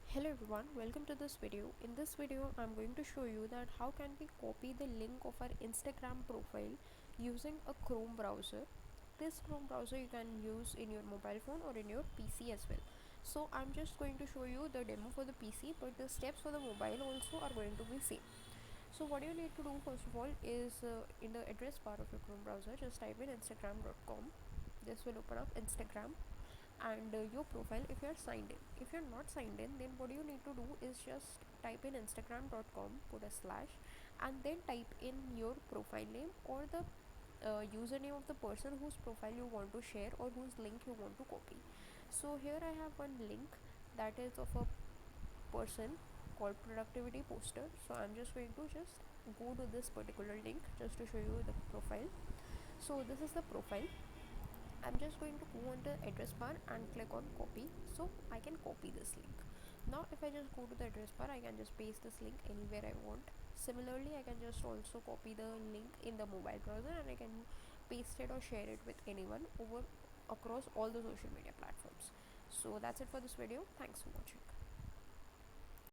Hello everyone, welcome to this video. In this video, I'm going to show you that how can we copy the link of our Instagram profile using a Chrome browser. This Chrome browser you can use in your mobile phone or in your PC as well. So I'm just going to show you the demo for the PC, but the steps for the mobile also are going to be same. So what you need to do first of all is in the address bar of your Chrome browser, just type in instagram.com. This will open up Instagram and your profile if you're signed in. If you're not signed in, then what you need to do is just type in instagram.com, put a slash, and then type in your profile name or the username of the person whose profile you want to share or whose link you want to copy. So here I have one link that is of a person called productivity poster. So I'm just going to just go to this particular link just to show you the profile. So this is the profile. I'm just going to go on the address bar and click on copy, so I can copy this link. Now if I just go to the address bar, I can just paste this link anywhere I want. Similarly, I can just also copy the link in the mobile browser and I can paste it or share it with anyone over across all the social media platforms. So that's it for this video. Thanks for watching.